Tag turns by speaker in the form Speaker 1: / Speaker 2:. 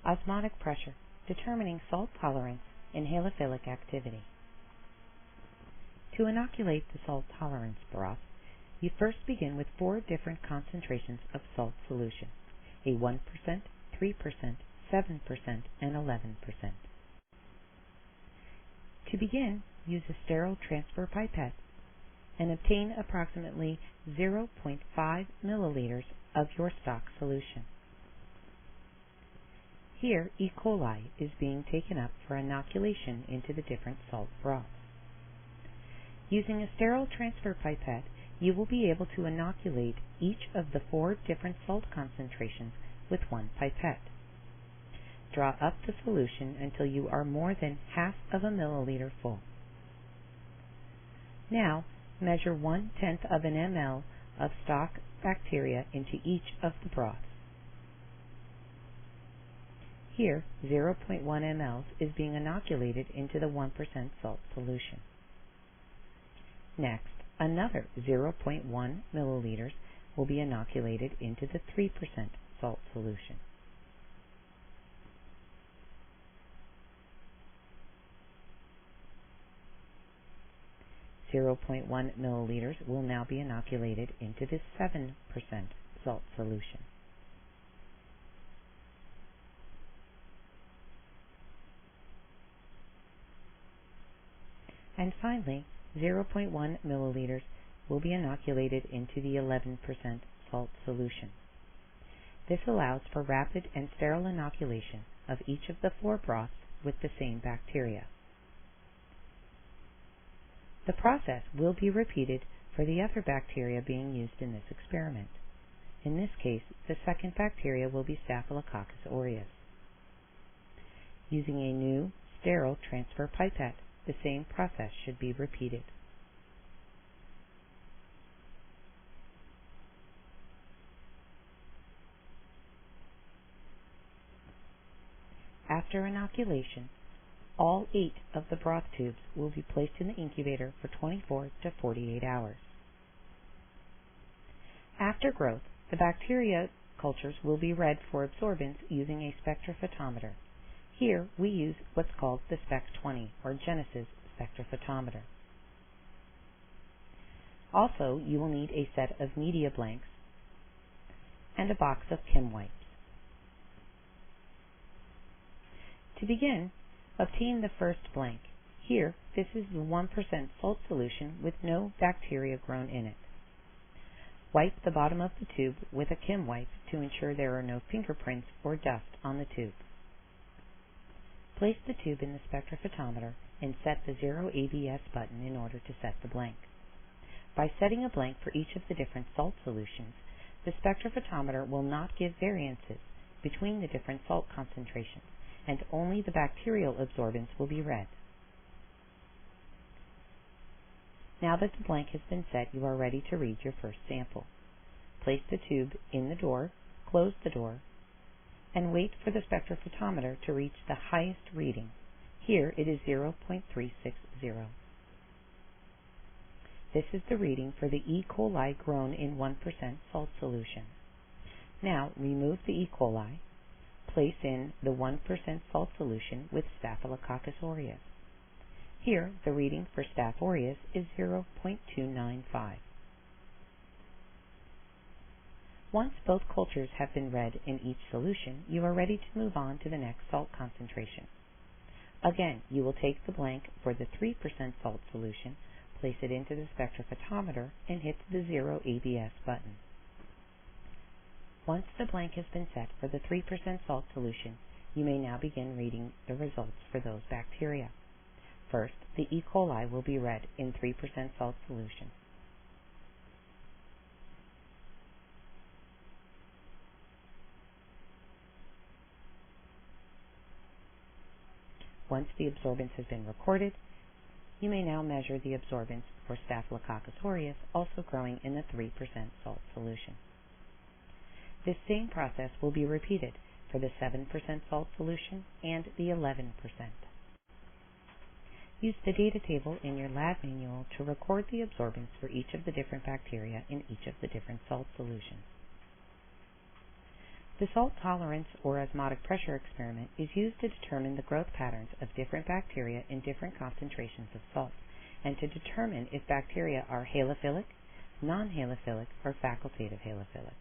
Speaker 1: Osmotic pressure, determining salt tolerance and halophilic activity. To inoculate the salt tolerance broth, you first begin with 4 different concentrations of salt solution, a 1%, 3%, 7%, and 11%. To begin, use a sterile transfer pipette and obtain approximately 0.5 milliliters of your stock solution. Here, E. coli is being taken up for inoculation into the different salt broths. Using a sterile transfer pipette, you will be able to inoculate each of the 4 different salt concentrations with one pipette. Draw up the solution until you are more than half of a milliliter full. Now, measure 1/10 of an ml of stock bacteria into each of the broths. Here, 0.1 ml is being inoculated into the 1% salt solution. Next, another 0.1 milliliters will be inoculated into the 3% salt solution. .1 milliliters will now be inoculated into the 7% salt solution. And finally, 0.1 milliliters will be inoculated into the 11% salt solution. This allows for rapid and sterile inoculation of each of the 4 broths with the same bacteria. The process will be repeated for the other bacteria being used in this experiment. In this case, the second bacteria will be Staphylococcus aureus. Using a new, sterile transfer pipette, the same process should be repeated. After inoculation, all 8 of the broth tubes will be placed in the incubator for 24 to 48 hours. After growth, the bacteria cultures will be read for absorbance using a spectrophotometer. Here, we use what's called the Spec 20 or Genesis spectrophotometer. Also, you will need a set of media blanks and a box of chem wipes. To begin, obtain the first blank. Here, this is the 1% salt solution with no bacteria grown in it. Wipe the bottom of the tube with a chem wipe to ensure there are no fingerprints or dust on the tube. Place the tube in the spectrophotometer and set the 0 ABS button in order to set the blank. By setting a blank for each of the different salt solutions, the spectrophotometer will not give variances between the different salt concentrations, and only the bacterial absorbance will be read. Now that the blank has been set, you are ready to read your first sample. Place the tube in the door, close the door, and wait for the spectrophotometer to reach the highest reading. Here it is 0.360. This is the reading for the E. coli grown in 1% salt solution. Now remove the E. coli, place in the 1% salt solution with Staphylococcus aureus. Here the reading for Staph aureus is 0.295. Once both cultures have been read in each solution, you are ready to move on to the next salt concentration. Again, you will take the blank for the 3% salt solution, place it into the spectrophotometer, and hit the 0 ABS button. Once the blank has been set for the 3% salt solution, you may now begin reading the results for those bacteria. First, the E. coli will be read in 3% salt solution. Once the absorbance has been recorded, you may now measure the absorbance for Staphylococcus aureus, also growing in the 3% salt solution. This same process will be repeated for the 7% salt solution and the 11%. Use the data table in your lab manual to record the absorbance for each of the different bacteria in each of the different salt solutions. The salt tolerance or osmotic pressure experiment is used to determine the growth patterns of different bacteria in different concentrations of salt, and to determine if bacteria are halophilic, non-halophilic, or facultative halophilic.